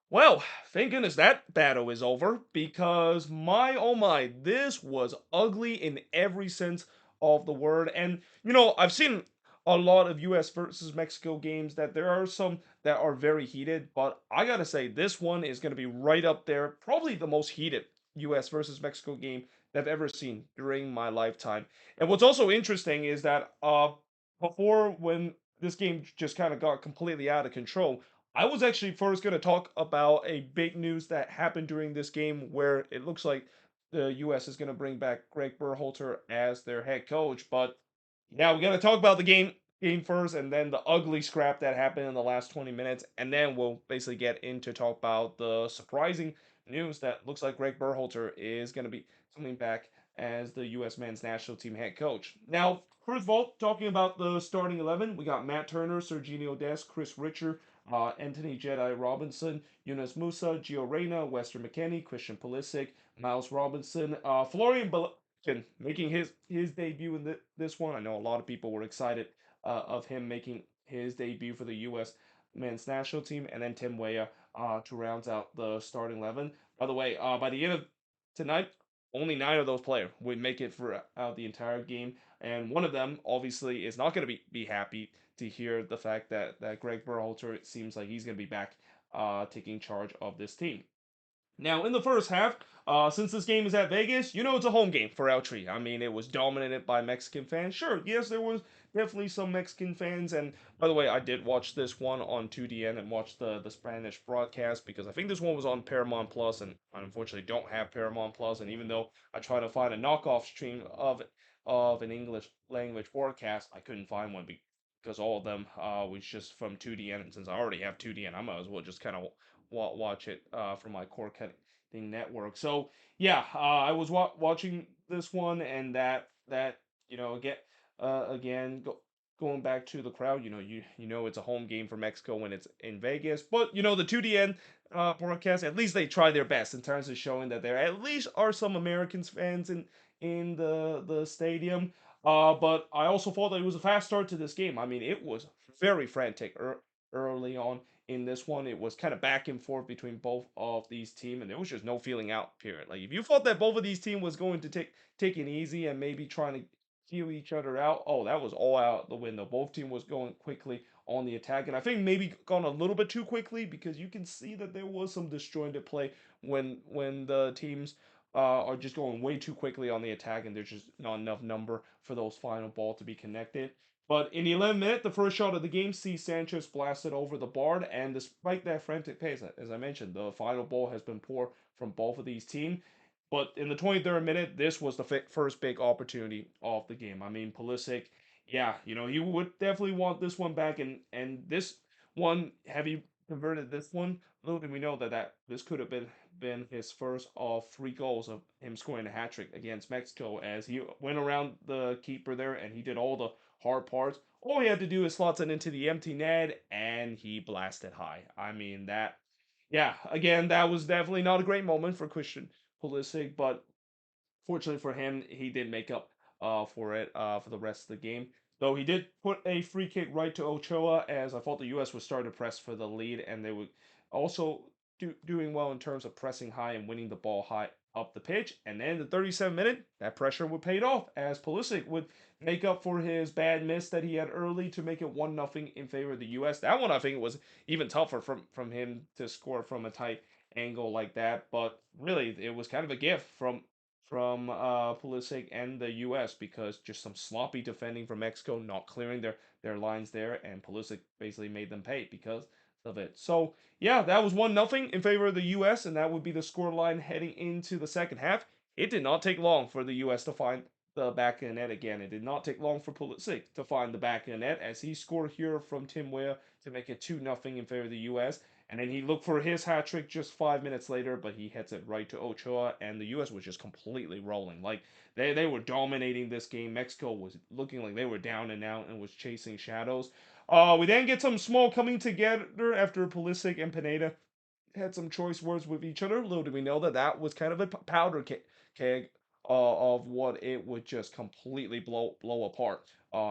Well, thank goodness that battle is over because my oh my, this was ugly in every sense of the word. And I've seen a lot of US versus Mexico games that there are some that are very heated, but I gotta say this one is gonna be right up there, probably the most heated US versus Mexico game that I've ever seen during my lifetime. And what's also interesting is that before when this game just kind of got completely out of control, I was actually first going to talk about a big news that happened during this game where it looks like the US is going to bring back Gregg Berhalter as their head coach. But yeah, we got to talk about the game first and then the ugly scrap that happened in the last 20 minutes, and then we'll basically get into talk about the surprising news that looks like Greg Berhalter is going to be coming back as the US men's national team head coach. Now, first of all, talking about the starting 11, we got Matt Turner, Serginho Dest, Chris Richard, Anthony Jedi Robinson, Yunus Musa, Gio Reyna, Wester McKennie, Christian Pulisic, Miles Robinson, Florian making his debut in this one. I know a lot of people were excited of him making his debut for the U.S. men's national team, and then Tim Weah to round out the starting 11. By the way, by the end of tonight, only 9 of those players would make it for the entire game, and one of them obviously is not going to be happy to hear the fact that Greg Berhalter, it seems like he's going to be back taking charge of this team. Now, in the first half, since this game is at Vegas, it's a home game for El Tri. I mean, it was dominated by Mexican fans. Sure, yes, there was definitely some Mexican fans. And by the way, I did watch this one on 2DN and watch the Spanish broadcast because I think this one was on Paramount Plus, and I unfortunately don't have Paramount Plus. And even though I tried to find a knockoff stream of an English language broadcast, I couldn't find one because all of them was just from 2DN. And since I already have 2DN, I might as well just kind of watch it from my core cutting network. So yeah, I was watching this one, and that get again going back to the crowd. It's a home game for Mexico when it's in Vegas, but the 2DN broadcast, at least they try their best in terms of showing that there at least are some Americans fans in the stadium. But I also thought that it was a fast start to this game. I mean, it was very frantic early on in this one. It was kind of back and forth between both of these teams, and there was just no feeling out period. Like if you thought that both of these teams was going to take it easy and maybe trying to feel each other out, oh, that was all out the window. Both team was going quickly on the attack, and I think maybe gone a little bit too quickly because you can see that there was some disjointed play when the teams are just going way too quickly on the attack, and there's just not enough number for those final ball to be connected. But in the 11th minute, the first shot of the game sees Sanchez blasted over the bar, and despite that frantic pace, as I mentioned, the final ball has been poor from both of these teams. But in the 23rd minute, this was the first big opportunity of the game. I mean, Pulisic, yeah, he would definitely want this one back, and this one, have he converted this one? Little did we know that this could have been his first of 3 goals of him scoring a hat trick against Mexico, as he went around the keeper there and he did all the hard parts. All he had to do is slot it into the empty net, and he blasted high. I mean that, yeah. Again, that was definitely not a great moment for Christian Pulisic, but fortunately for him, he did make up for it for the rest of the game. Though he did put a free kick right to Ochoa, as I thought the U.S. would start to press for the lead, and they would also doing well in terms of pressing high and winning the ball high up the pitch. And then in the 37th minute, that pressure would pay off as Pulisic would make up for his bad miss that he had early to make it 1-0 in favor of the U.S. That one I think was even tougher from him to score from a tight angle like that, but really it was kind of a gift from Pulisic and the U.S. because just some sloppy defending from Mexico, not clearing their lines there, and Pulisic basically made them pay because of it. So yeah, that was 1-0 in favor of the U.S., and that would be the score line heading into the second half. It did not take long for the U.S. to find the back of the net again. It did not take long for Pulisic to find the back of the net as he scored here from Tim Weah to make it 2-0 in favor of the U.S. And then he looked for his hat trick just 5 minutes later, but he hits it right to Ochoa, and the U.S. was just completely rolling. Like they were dominating this game. Mexico was looking like they were down and out and was chasing shadows. We then get some small coming together after Pulisic and Pineda had some choice words with each other. Little did we know that was kind of a powder keg of what it would just completely blow apart.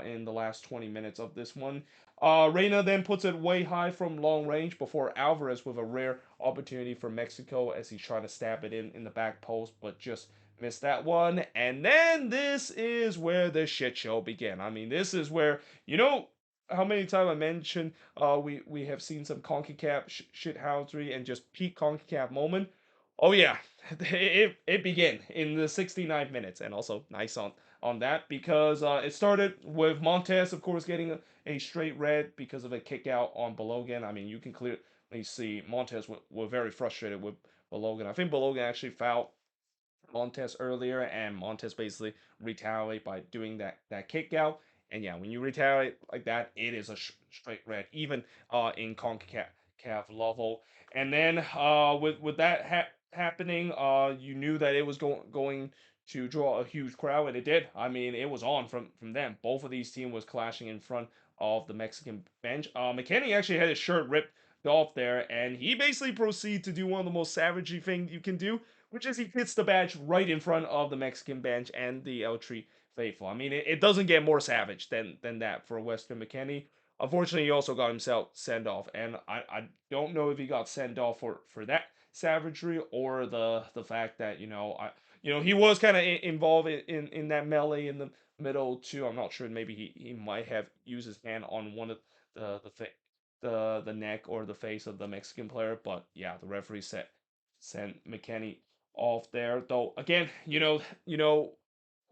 in the last 20 minutes of this one. Reina then puts it way high from long range before Alvarez with a rare opportunity for Mexico as he's trying to stab it in the back post, but just missed that one. And then this is where the shit show began. I mean, this is where, you know, how many times I mentioned we have seen some CONCACAF shithousery and just peak CONCACAF moment. Oh yeah, it began in the 69 minutes, and also nice on that because it started with Montez, of course, getting a straight red because of a kick out on Balogan. I mean, you can clearly see Montez were very frustrated with Balogan. I think Balogan actually fouled Montez earlier, and Montez basically retaliate by doing that kick out. And yeah, when you retaliate like that, it is a straight red, even in CONCACAF level. And then with that happening, you knew that it was going to draw a huge crowd, and it did. I mean, it was on from them. Both of these teams was clashing in front of the Mexican bench. McKenny actually had his shirt ripped off there, and he basically proceeded to do one of the most savagey things you can do, which is he hits the badge right in front of the Mexican bench and the El Tri faithful. I mean, it doesn't get more savage than that for Weston McKennie. Unfortunately, he also got himself sent off, and I don't know if he got sent off for that savagery or the fact that he was kind of involved in that melee in the middle too. I'm not sure. Maybe he might have used his hand on one of the neck or the face of the Mexican player, but yeah, the referee sent McKennie off there. Though again,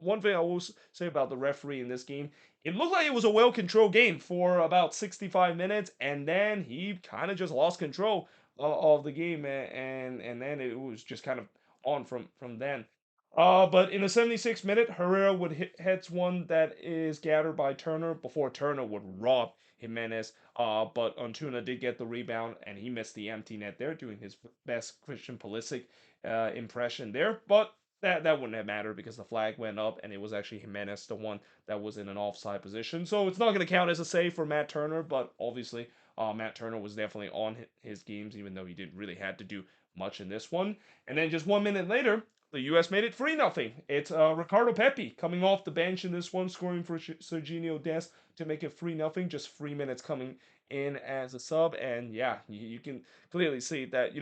one thing I will say about the referee in this game, it looked like it was a well-controlled game for about 65 minutes, and then he kind of just lost control of the game, and then it was just kind of on from then. But in the 76th minute, Herrera would heads one that is gathered by Turner before Turner would rob Jimenez. But Antuna did get the rebound, and he missed the empty net there, doing his best Christian Pulisic impression there. But that wouldn't have mattered because the flag went up, and it was actually Jimenez, the one that was in an offside position. So it's not going to count as a save for Matt Turner, but obviously Matt Turner was definitely on his games, even though he didn't really had to do much in this one. And then just 1 minute later, the U.S. made it 3-0. It's Ricardo Pepi coming off the bench in this one, scoring for Serginho Dest to make it 3-0. Just 3 minutes coming in as a sub, and yeah, you can clearly see that.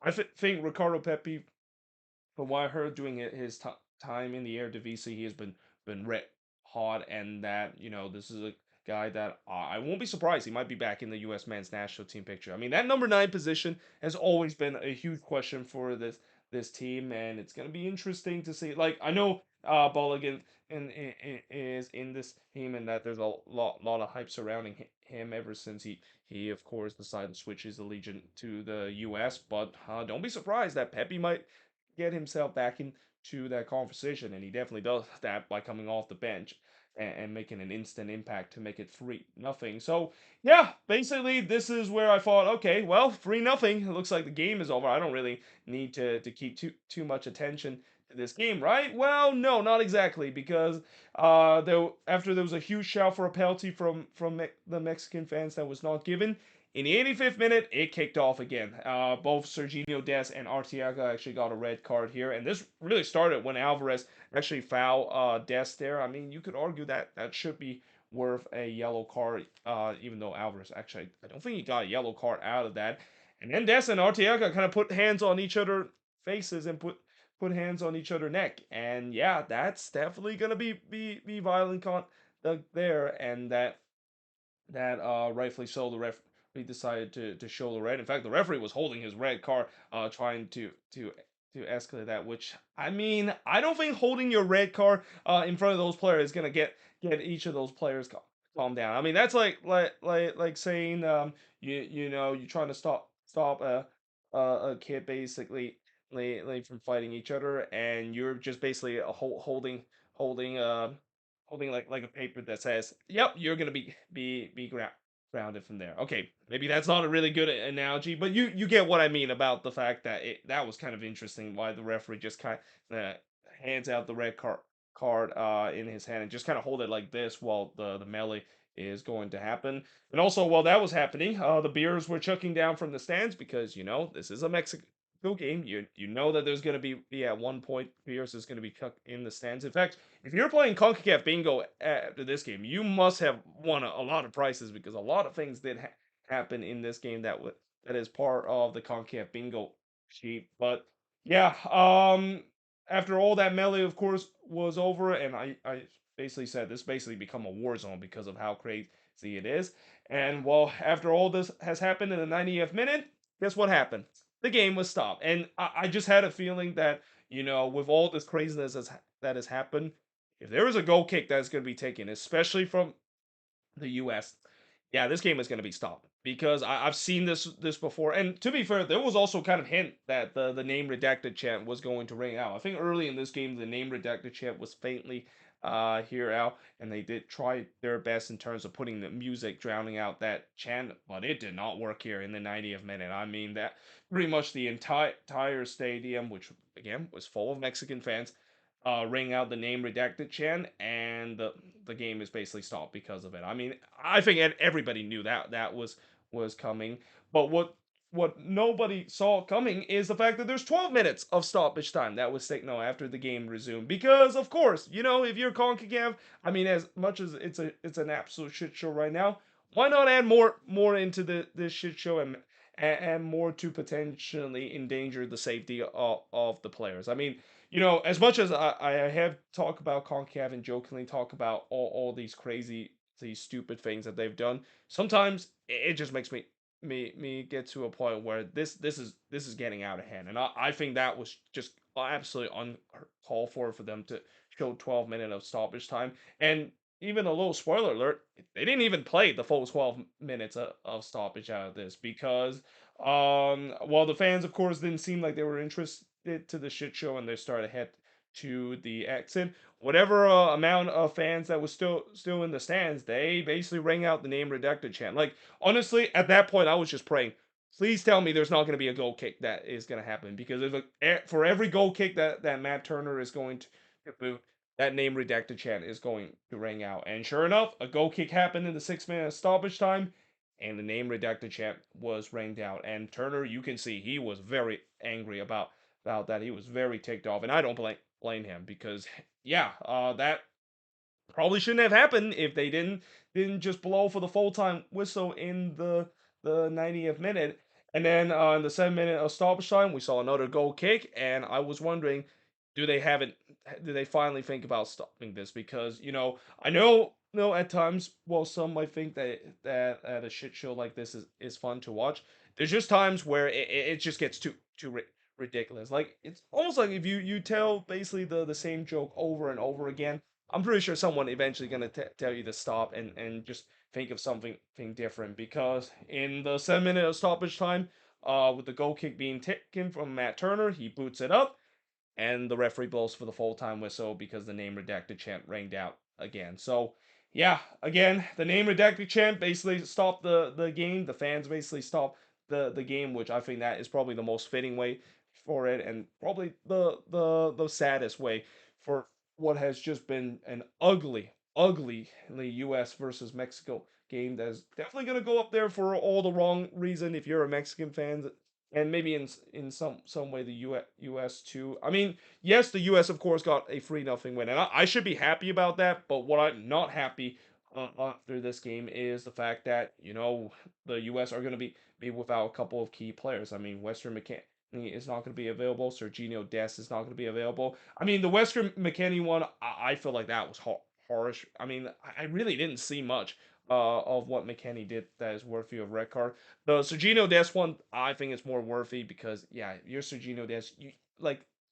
I think Ricardo Pepi, from what I heard doing his time in the Eredivisie, he has been red hot, and that this is a guy that I won't be surprised he might be back in the U.S. men's national team picture. I mean, that number 9 position has always been a huge question for this team, and it's gonna be interesting to see. Like I know Bolligan is in this team, and that there's a lot of hype surrounding him ever since he of course decided to switch his allegiance to the U.S. But don't be surprised that Pepe might get himself back into that conversation, and he definitely does that by coming off the bench and making an instant impact to make it 3-0. So yeah, basically this is where I thought, okay, well, 3-0. It looks like the game is over. I don't really need to keep too much attention to this game, right? Well, no, not exactly, because after there was a huge shout for a penalty from the Mexican fans that was not given, in the 85th minute, it kicked off again. Both Serginho Dest and Arteaga actually got a red card here, and this really started when Alvarez actually fouled Dest there. I mean, you could argue that that should be worth a yellow card, even though Alvarez actually, I don't think he got a yellow card out of that. And then Dest and Arteaga kind of put hands on each other faces and put hands on each other neck, and yeah, that's definitely gonna be violent there, and that rightfully so, the referee decided to show the red. In fact, the referee was holding his red card, trying to escalate that. Which I mean, I don't think holding your red card in front of those players is gonna get each of those players calm down. I mean, that's like saying you're trying to stop a kid basically from fighting each other, and you're just basically holding like a paper that says, "Yep, you're gonna be grounded from there." Okay, maybe that's not a really good analogy, but you get what I mean about the fact that that was kind of interesting. Why the referee just kind of hands out the red card in his hand and just kind of hold it like this while the melee is going to happen. And also, while that was happening, the beers were chucking down from the stands because this is a Mexico game, you know that there's gonna be at one point Pierce is gonna be cut in the stands. In fact, if you're playing CONCACAF Bingo after this game, you must have won a lot of prizes because a lot of things did happen in this game that is part of the CONCACAF Bingo sheet. But yeah, after all that melee, of course, was over, and I basically said this basically become a war zone because of how crazy it is. And well, after all this has happened in the 90th minute, guess what happened? The game was stopped. And I just had a feeling that, with all this craziness that has happened, if there is a goal kick that's going to be taken, especially from the US, yeah, this game is going to be stopped because I've seen this before. And to be fair, there was also kind of hint that the name redacted chant was going to ring out. I think early in this game, the name redacted chant was faintly here out, and they did try their best in terms of putting the music drowning out that chant, but it did not work here in the 90th minute. I mean that pretty much the entire stadium, which again was full of Mexican fans, ring out the name redacted chant, and the game is basically stopped because of it. I mean, I think everybody knew that was coming, but what nobody saw coming is the fact that there's 12 minutes of stoppage time that was signaled after the game resumed. Because of course, if you're CONCACAF, I mean, as much as it's an absolute shit show right now, why not add more into this shit show and more to potentially endanger the safety of the players. I mean, as much as I have talked about CONCACAF and jokingly talk about all these crazy, these stupid things that they've done, sometimes it just makes me get to a point where this is getting out of hand, and I think that was just absolutely uncalled for them to show 12 minutes of stoppage time. And even a little spoiler alert, they didn't even play the full 12 minutes of stoppage out of this because while the fans of course didn't seem like they were interested to the shit show and they started to head to the exit, whatever amount of fans that was still in the stands, they basically rang out the name redacted chant. Like, honestly, at that point I was just praying, please tell me there's not going to be a goal kick that is going to happen, because for every goal kick that Matt Turner is going to boot, that name redacted chant is going to ring out. And sure enough, a goal kick happened in the 6 minute stoppage time, and the name redacted chant was rang out. And Turner, you can see he was very angry about that. He was very ticked off, and I don't blame him because yeah, that probably shouldn't have happened if they didn't just blow for the full time whistle in the 90th minute. And then in the 7 minute of stoppage time, we saw another goal kick, and I was wondering, do they have it? Do they finally think about stopping this? Because I know, at times, well, some might think that at a shit show like this is fun to watch. There's just times where it just gets too ridiculous. Like, it's almost like if you tell basically the same joke over and over again, I'm pretty sure someone eventually gonna tell you to stop and just think of something different. Because in the 7 minute of stoppage time, with the goal kick being taken from Matt Turner, he boots it up, and the referee blows for the full time whistle because the name redacted chant rang out again. So yeah, again, the name redacted chant basically stopped the game. The fans basically stopped the game, which I think that is probably the most fitting way for it, and probably the saddest way for what has just been an ugly US versus Mexico game that is definitely going to go up there for all the wrong reason if you're a Mexican fan, and maybe in some way the US too. I mean, yes, the US of course got a 3-0 win, and I should be happy about that. But what I'm not happy after this game is the fact that the US are going to be without a couple of key players. I mean, Western McKennie is not going to be available. Serginho Dest is not going to be available. I mean, the Western McKennie one, I feel like that was harsh. I mean, I really didn't see much of what McKennie did that is worthy of red card. The Sergino Des one, I think it's more worthy because yeah, you're Sergino Des.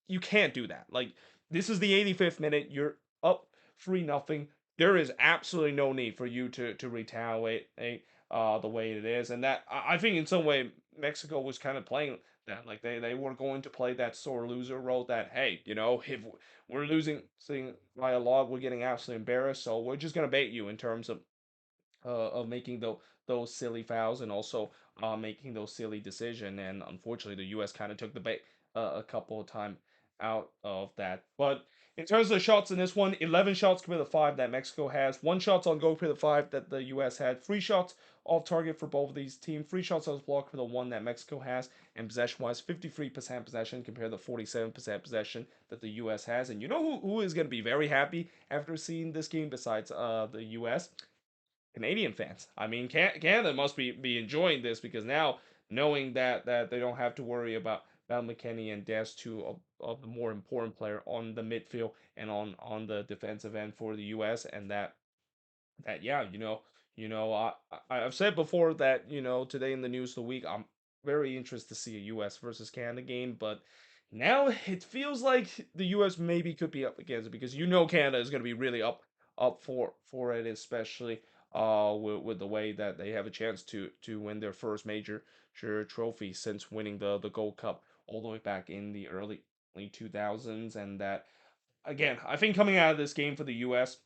You can't do that. Like, this is the 85th minute. You're up 3-0. There is absolutely no need for you to retaliate the way it is, and that I think in some way Mexico was kind of playing that, like they were going to play that sore loser role. That, hey, if we're losing by a lot, we're getting absolutely embarrassed, so we're just gonna bait you in terms of making those silly fouls, and also making those silly decision. And unfortunately, the U.S. kind of took the bait a couple of time out of that. But in terms of the shots in this one, 11 shots compared to 5 that Mexico has, 1 shots on goal compared to 5 that the US had, 3 shots off target for both of these teams, 3 shots on block for the 1 that Mexico has, and possession wise, 53% possession compared to 47% possession that the US has. And you know who is going to be very happy after seeing this game besides the US? Canadian fans. I mean, Canada must be enjoying this because now knowing that they don't have to worry about McKinney and Des, two of the more important player on the midfield and on the defensive end for the U.S. and that yeah, I've said before that today in the news of the week I'm very interested to see a U.S. versus Canada game, but now it feels like the U.S. maybe could be up against it because Canada is going to be really up for it, especially with the way that they have a chance to win their first major sure trophy since winning the Gold Cup all the way back in the early 2000s, and that again I think coming out of this game for the U.S.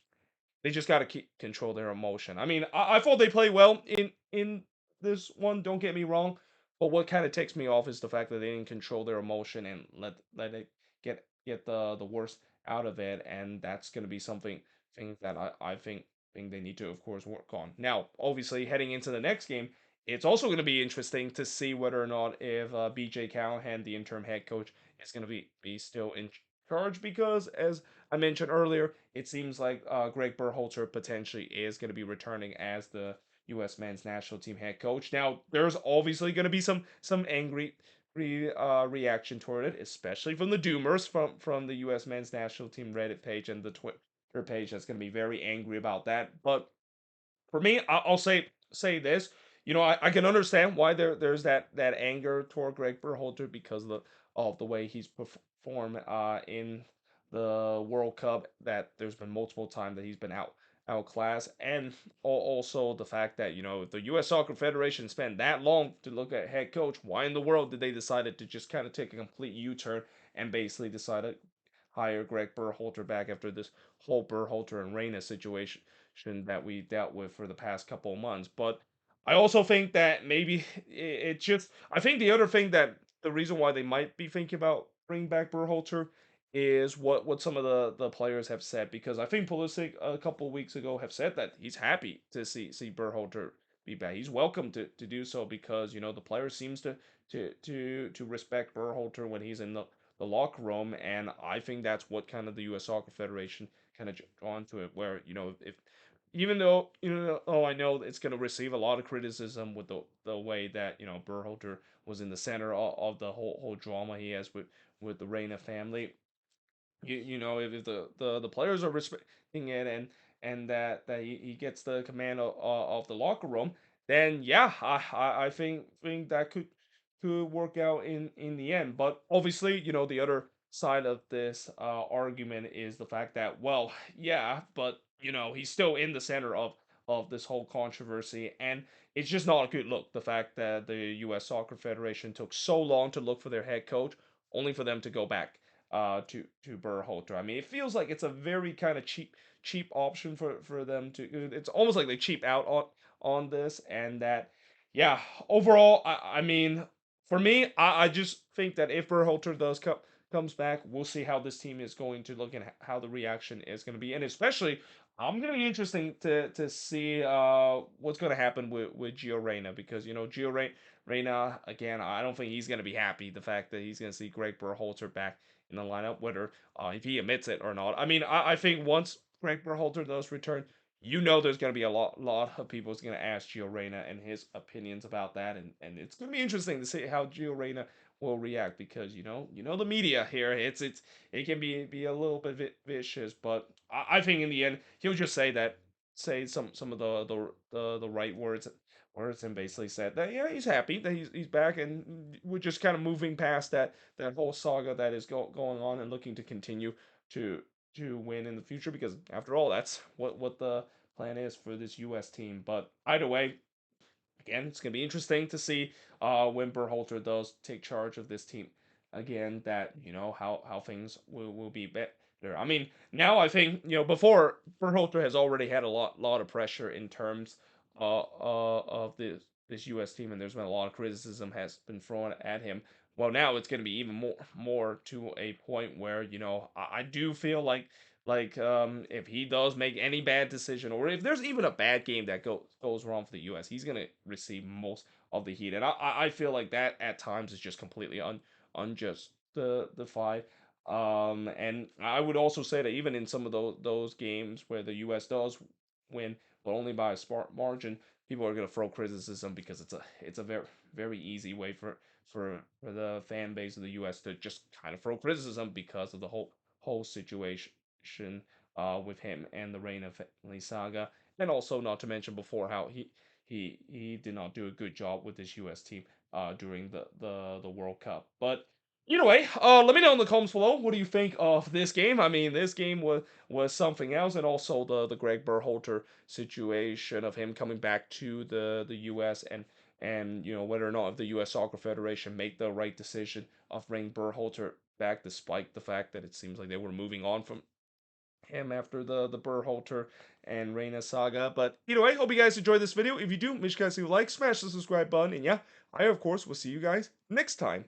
They just got to keep control their emotion. I mean, I thought they played well in this one. Don't get me wrong, but what kind of ticks me off is the fact that they didn't control their emotion and let it get the worst out of it, and that's going to be something thing that I think they need to of course work on. Now, obviously, heading into the next game, it's also going to be interesting to see whether or not if BJ Callahan, the interim head coach, is going to be still in charge because as I mentioned earlier, it seems like Gregg Berhalter potentially is going to be returning as the U.S. men's national team head coach. Now, there's obviously going to be some angry reaction toward it, especially from the Doomers from the U.S. men's national team Reddit page and the Twitter page. That's going to be very angry about that. But for me, I'll say this. I can understand why there's that anger toward Greg Berhalter because of the way he's performed in the World Cup. That there's been multiple times that he's been outclassed, and also the fact that the U.S. Soccer Federation spent that long to look at head coach. Why in the world did they decided to just kind of take a complete U-turn and basically decide to hire Greg Berhalter back after this whole Berhalter and Reyna situation that we dealt with for the past couple of months? But I also think that maybe it just. I think the other thing that the reason why they might be thinking about bringing back Berhalter is what some of the players have said, because I think Pulisic a couple of weeks ago have said that he's happy to see Berhalter be back. He's welcome to do so because the player seems to respect Berhalter when he's in the locker room, and I think that's what kind of the U.S. Soccer Federation kind of drawn to it, where if even though I know it's going to receive a lot of criticism with the way that Berhalter was in the center of the whole drama he has with the Reina family. If the players are respecting it and that he gets the command of the locker room, then yeah, I think that could work out in the end. But obviously, the other side of this argument is the fact that, well, yeah, but he's still in the center of this whole controversy, and it's just not a good look. The fact that the U.S. Soccer Federation took so long to look for their head coach, only for them to go back to Berhalter. I mean, it feels like it's a very kind of cheap option for them to. It's almost like they cheap out on this, and that yeah. Overall, I mean, for me, I just think that if Berhalter does comes back, we'll see how this team is going to look and how the reaction is going to be, and especially. I'm gonna be interesting to see what's gonna happen with Gio Reyna because Gio Reyna again I don't think he's gonna be happy the fact that he's gonna see Greg Berhalter back in the lineup, whether if he admits it or not. I mean, I think once Greg Berhalter does return, there's going to be a lot of people who's going to ask Gio Reyna and his opinions about that, and it's going to be interesting to see how Gio Reyna will react because the media here it can be a little bit vicious, but I think in the end he'll just say some of the right words and basically said that yeah he's happy that he's back and we're just kind of moving past that whole saga that is going on and looking to continue to win in the future because after all that's what the plan is for this US team. But either way, again, it's going to be interesting to see when Berhalter does take charge of this team again. That how things will be better. I mean, now I think before Berhalter has already had a lot of pressure in terms of this U.S. team, and there's been a lot of criticism has been thrown at him. Well, now it's going to be even more to a point where I do feel like if he does make any bad decision, or if there's even a bad game that goes wrong for the U.S., he's going to receive most of the heat, and I feel like that at times is just completely unjust the five. And I would also say that even in some of those games where the U.S. does win, but only by a smart margin, people are going to throw criticism because it's a very easy way for the fan base of the U.S. to just kind of throw criticism because of the whole situation with him and the Reign of Family saga, and also not to mention before how he did not do a good job with his U.S. team during the World Cup. But either way, let me know in the comments below what do you think of this game. I mean, this game was something else, and also the Gregg Berhalter situation of him coming back to the U.S. and whether or not if the U.S. Soccer Federation make the right decision of bringing Berhalter back, despite the fact that it seems like they were moving on from him after the Berhalter and Reina saga. But either way, hope you guys enjoyed this video. If you do, make sure you guys leave a like, smash the subscribe button, and yeah, I of course will see you guys next time.